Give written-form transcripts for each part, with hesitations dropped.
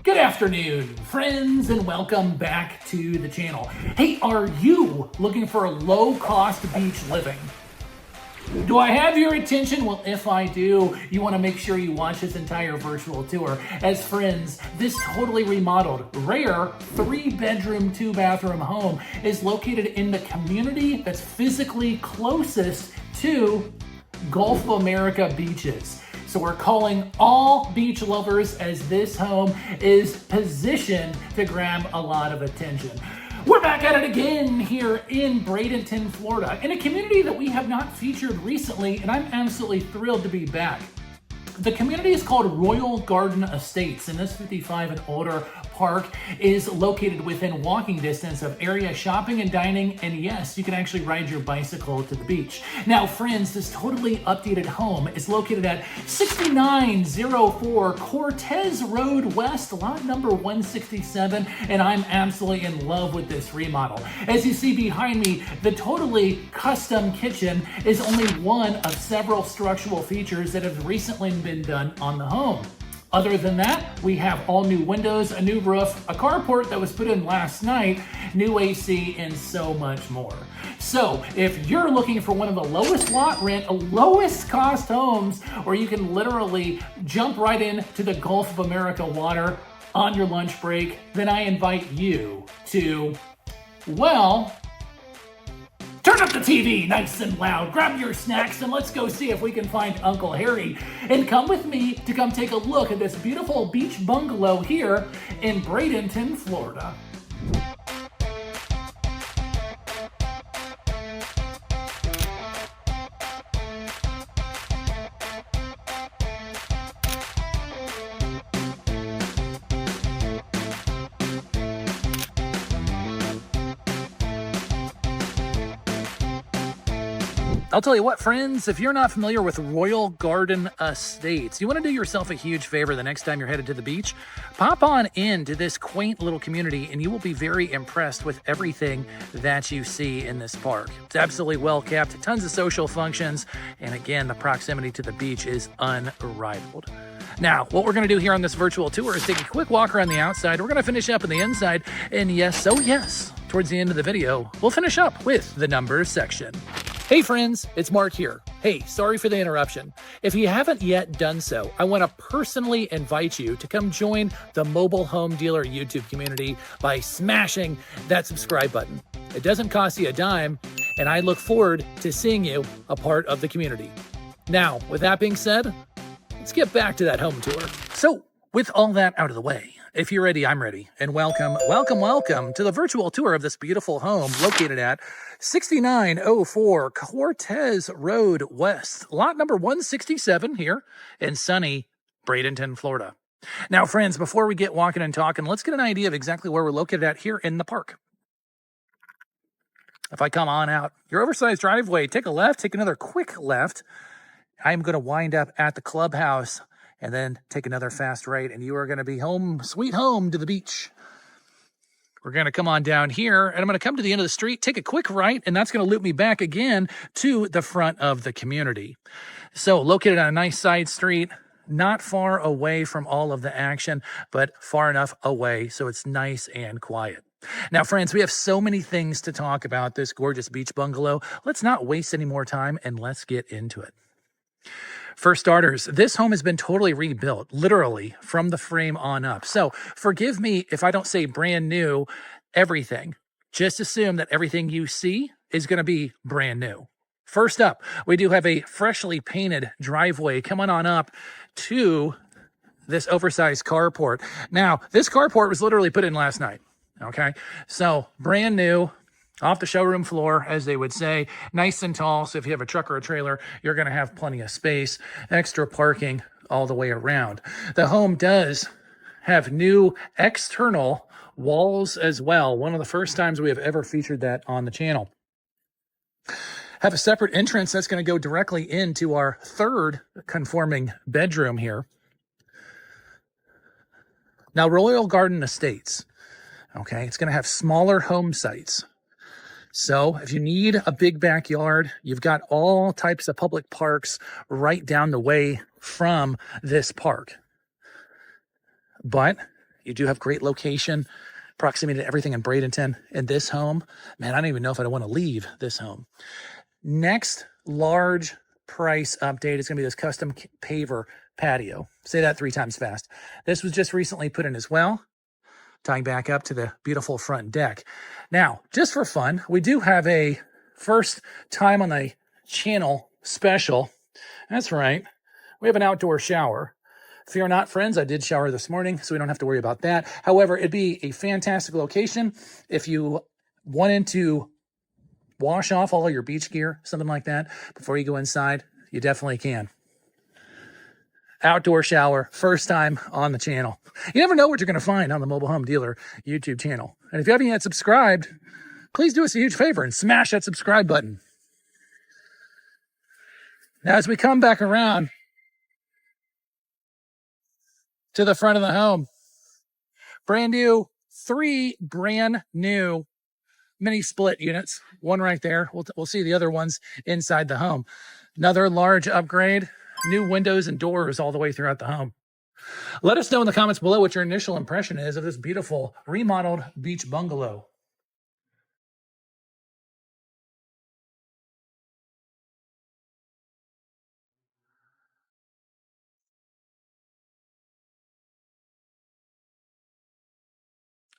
Good afternoon, friends, and welcome back to the channel. Hey, are you looking for a low-cost beach living? Do I have your attention? Well, if I do, you want to make sure you watch this entire virtual tour. As friends, this totally remodeled, rare, 3-bedroom, 2-bathroom home is located in the community that's physically closest to Gulf of America beaches. So we're calling all beach lovers as this home is positioned to grab a lot of attention. We're back at it again here in Bradenton, Florida, in a community that we have not featured recently, and I'm absolutely thrilled to be back. The community is called Royal Garden Estates, and this 55 and older park is located within walking distance of area shopping and dining, and yes, you can actually ride your bicycle to the beach. Now, friends, this totally updated home is located at 6904 Cortez Road West, lot number 167, and I'm absolutely in love with this remodel. As you see behind me, the totally custom kitchen is only one of several structural features that have recently been done on the home. Other than that, we have all new windows, a new roof, a carport that was put in last night, new AC, and so much more. So if you're looking for one of the lowest lot rent, lowest cost homes where you can literally jump right into the Gulf of America water on your lunch break, then I invite you to, well, turn up the TV nice and loud, grab your snacks, and let's go see if we can find Uncle Harry. And come with me to come take a look at this beautiful beach bungalow here in Bradenton, Florida. I'll tell you what, friends, if you're not familiar with Royal Garden Estates, you want to do yourself a huge favor the next time you're headed to the beach, pop on into this quaint little community and you will be very impressed with everything that you see in this park. It's absolutely well kept, tons of social functions, and again, the proximity to the beach is unrivaled. Now, what we're going to do here on this virtual tour is take a quick walk around the outside. We're going to finish up on the inside, and yes, oh yes, towards the end of the video, we'll finish up with the numbers section. Hey friends, it's Mark here. Hey, sorry for the interruption. If you haven't yet done so, I want to personally invite you to come join the Mobile Home Dealer YouTube community by smashing that subscribe button. It doesn't cost you a dime, and I look forward to seeing you a part of the community. Now, with that being said, let's get back to that home tour. So, with all that out of the way, if you're ready, I'm ready. And welcome to the virtual tour of this beautiful home located at 6904 Cortez Road West, lot number 167 here in sunny Bradenton, Florida. Now, friends, before we get walking and talking, let's get an idea of exactly where we're located at here in the park. If I come on out your oversized driveway, take a left, take another quick left. I'm going to wind up at the clubhouse and then take another fast right, and you are going to be home, sweet home to the beach. We're going to come on down here, and I'm going to come to the end of the street, take a quick right, and that's going to loop me back again to the front of the community. So located on a nice side street, not far away from all of the action, but far enough away so it's nice and quiet. Now, friends, we have so many things to talk about this gorgeous beach bungalow. Let's not waste any more time, and let's get into it. For starters, this home has been totally rebuilt, literally from the frame on up. So forgive me if I don't say brand new everything. Just assume that everything you see is going to be brand new. First up, we do have a freshly painted driveway coming on up to this oversized carport. Now, this carport was literally put in last night. Okay, so brand new. Off the showroom floor, as they would say, nice and tall. So if you have a truck or a trailer, you're going to have plenty of space, extra parking all the way around. The home does have new external walls as well. One of the first times we have ever featured that on the channel. Have a separate entrance that's going to go directly into our third conforming bedroom here. Now, Royal Garden Estates, okay, it's going to have smaller home sites. So if you need a big backyard, you've got all types of public parks right down the way from this park. But You do have great location, proximity to everything in Bradenton. And this home, man, I don't even know if I'd want to leave this home. Next large price update is going to be this custom paver patio. Say that 3 times fast. This was just recently put in as well, tying back up to the beautiful front deck. Now, just for fun, we do have a first time on the channel special. That's right. We have an outdoor shower. Fear not, friends, I did shower this morning, so we don't have to worry about that. However, it'd be a fantastic location if you wanted to wash off all of your beach gear, something like that, before you go inside. You definitely can. Outdoor shower, first time on the channel. You never know what you're going to find on the Mobile Home Dealer YouTube channel. And if you haven't yet subscribed, please do us a huge favor and smash that subscribe button. Now, as we come back around to the front of the home, three brand new mini split units. One right there. We'll see the other ones inside the home. Another large upgrade, new windows and doors all the way throughout the home. Let us know in the comments below what your initial impression is of this beautiful remodeled beach bungalow.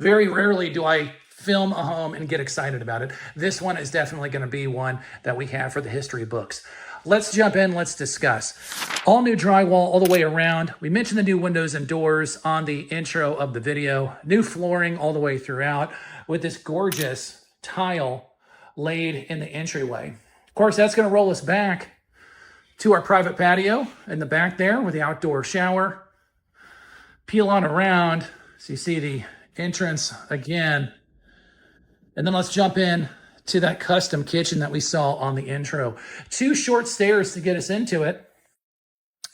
Very rarely do I film a home and get excited about it. This one is definitely going to be one that we have for the history books. Let's jump in. Let's discuss. All new drywall all the way around. We mentioned the new windows and doors on the intro of the video. New flooring all the way throughout with this gorgeous tile laid in the entryway. Of course, that's going to roll us back to our private patio in the back there with the outdoor shower. Peel on around so you see the entrance again. And then let's jump in to that custom kitchen that we saw on the intro. 2 short stairs to get us into it.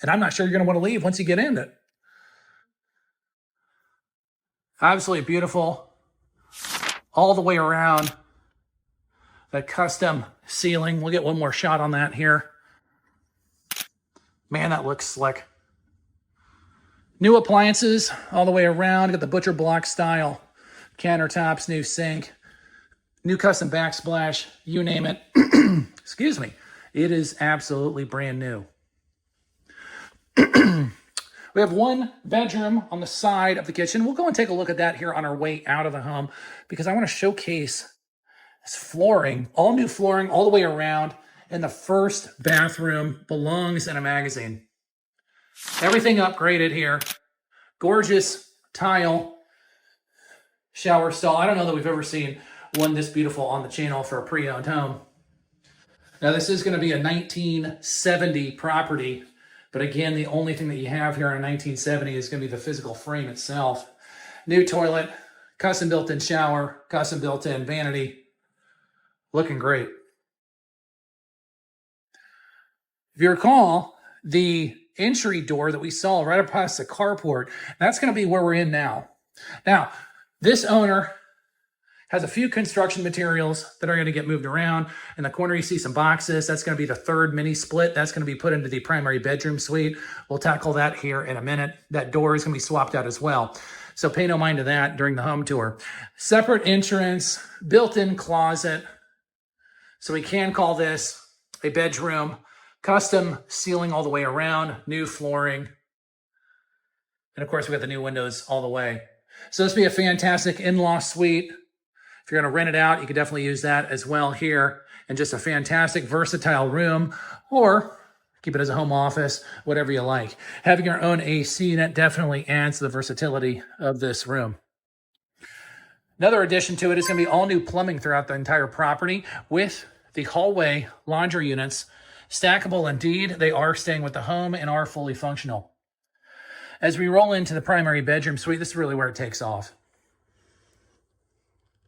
And I'm not sure you're going to want to leave once you get in it. Absolutely beautiful. All the way around. That custom ceiling. We'll get one more shot on that here. Man, that looks slick. New appliances all the way around. Got the butcher block style countertops, new sink, new custom backsplash, you name it. Excuse me. It is absolutely brand new. We have 1 bedroom on the side of the kitchen. We'll go and take a look at that here on our way out of the home because I want to showcase this flooring, all new flooring all the way around. And the first bathroom belongs in a magazine. Everything upgraded here. Gorgeous tile shower stall. I don't know that we've ever seen one this beautiful on the channel for a pre-owned home. Now, this is going to be a 1970 property. But again, the only thing that you have here in 1970 is going to be the physical frame itself. New toilet, custom built-in shower, custom built-in vanity. Looking great. If you recall, the entry door that we saw right up past the carport, that's going to be where we're in now. Now, this owner has a few construction materials that are going to get moved around. In the corner, you see some boxes. That's going to be the 3rd mini split. That's going to be put into the primary bedroom suite. We'll tackle that here in a minute. That door is going to be swapped out as well. So pay no mind to that during the home tour. Separate entrance, built-in closet. So we can call this a bedroom. Custom ceiling all the way around, new flooring. And of course, we got the new windows all the way. So this will be a fantastic in-law suite. If you're going to rent it out, you can definitely use that as well here. And just a fantastic, versatile room, or keep it as a home office, whatever you like. Having your own AC, that definitely adds to the versatility of this room. Another addition to it is going to be all new plumbing throughout the entire property with the hallway laundry units. Stackable indeed. They are staying with the home and are fully functional. As we roll into the primary bedroom suite, this is really where it takes off.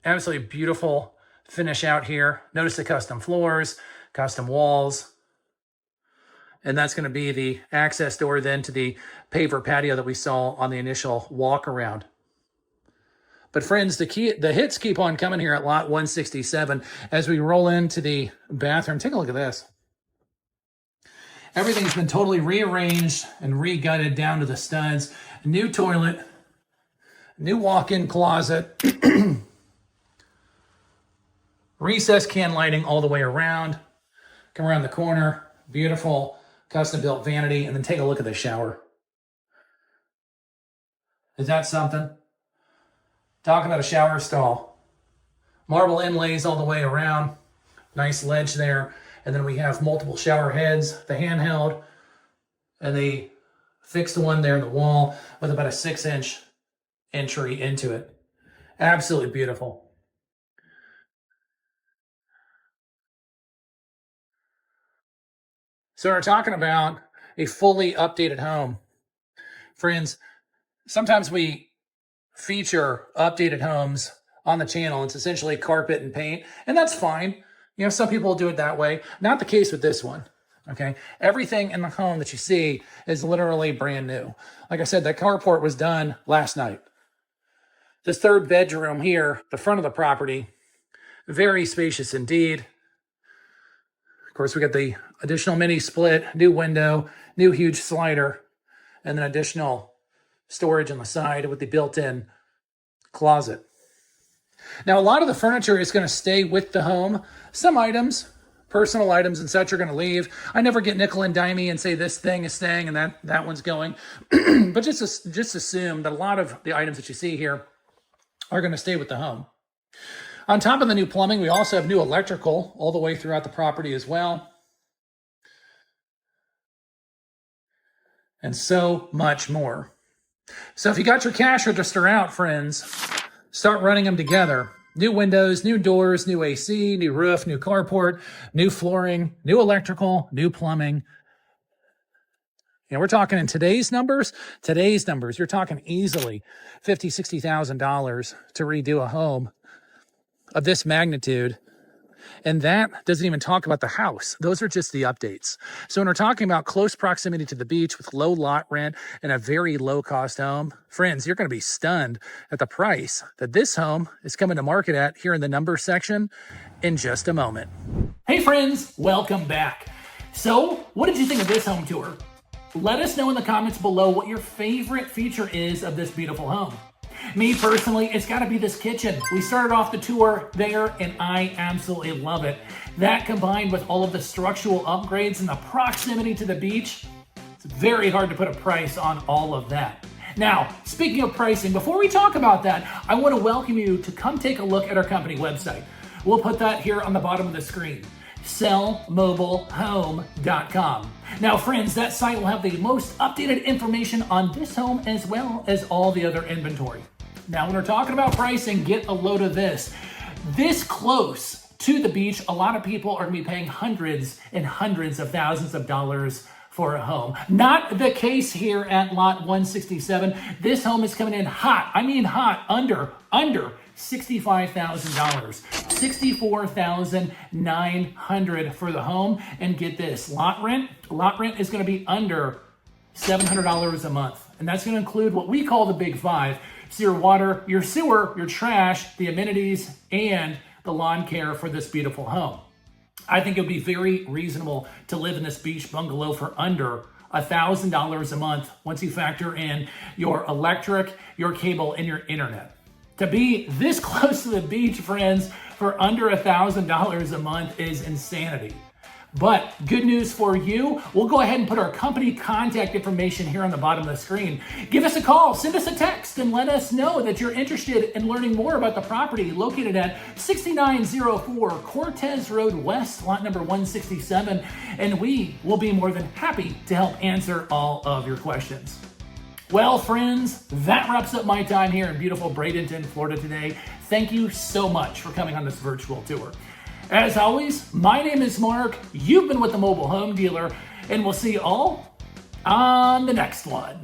Absolutely beautiful finish out here. Notice the custom floors, custom walls. And that's going to be the access door then to the paver patio that we saw on the initial walk around. But friends, the hits keep on coming here at lot 167 as we roll into the bathroom. Take a look at this. Everything's been totally rearranged and re-gutted down to the studs. New toilet, New walk-in closet. Recessed can lighting all the way around. Come around the corner. Beautiful custom-built vanity. And then take a look at the shower. Is that something? Talk about a shower stall. Marble inlays all the way around. Nice ledge there. And then we have multiple shower heads, the handheld, and the fixed one there in the wall with about a 6-inch entry into it. Absolutely beautiful. So we're talking about a fully updated home. Friends, sometimes we feature updated homes on the channel. It's essentially carpet and paint, and that's fine. You know, some people do it that way. Not the case with this one, okay? Everything in the home that you see is literally brand new. Like I said, that carport was done last night. This third bedroom here, the front of the property, very spacious indeed. Of course, we got the additional mini split, new window, new huge slider, and then additional storage on the side with the built-in closet. Now, a lot of the furniture is going to stay with the home. Some items, personal items and such, are going to leave. I never get nickel and dimey and say this thing is staying and that one's going. But just assume that a lot of the items that you see here are going to stay with the home. On top of the new plumbing, we also have new electrical all the way throughout the property as well. And so much more. So if you got your cash register out, friends, start running them together. New windows, new doors, new AC, new roof, new carport, new flooring, new electrical, new plumbing. You know, we're talking in today's numbers, you're talking easily $50,000, $60,000 to redo a home of this magnitude. And that doesn't even talk about the house. Those are just the updates. So when we're talking about close proximity to the beach with low lot rent and a very low cost home, friends, you're going to be stunned at the price that this home is coming to market at here in the numbers section in just a moment. Hey friends, welcome back. So what did you think of this home tour? Let us know in the comments below what your favorite feature is of this beautiful home. Me personally, it's got to be this kitchen. We started off the tour there and I absolutely love it. That combined with all of the structural upgrades and the proximity to the beach, it's very hard to put a price on all of that. Now, speaking of pricing, before we talk about that, I want to welcome you to come take a look at our company website. We'll put that here on the bottom of the screen. sellmobilehome.com. Now friends, that site will have the most updated information on this home as well as all the other inventory. Now when we're talking about pricing, get a load of this. This close to the beach, a lot of people are going to be paying hundreds and hundreds of thousands of dollars for a home. Not the case here at lot 167. This home is coming in hot. I mean hot, under $65,000, $64,900 for the home. And get this, lot rent is going to be under $700 a month. And that's going to include what we call the big five. So your water, your sewer, your trash, the amenities, and the lawn care for this beautiful home. I think it would be very reasonable to live in this beach bungalow for under $1,000 a month once you factor in your electric, your cable, and your internet. To be this close to the beach, friends, for under $1,000 a month is insanity. But good news for you, we'll go ahead and put our company contact information here on the bottom of the screen. Give us a call, send us a text, and let us know that you're interested in learning more about the property located at 6904 Cortez Road West, lot number 167, and we will be more than happy to help answer all of your questions. Well, friends, that wraps up my time here in beautiful Bradenton, Florida today. Thank you so much for coming on this virtual tour. As always, my name is Mark. You've been with the Mobile Home Dealer, and we'll see you all on the next one.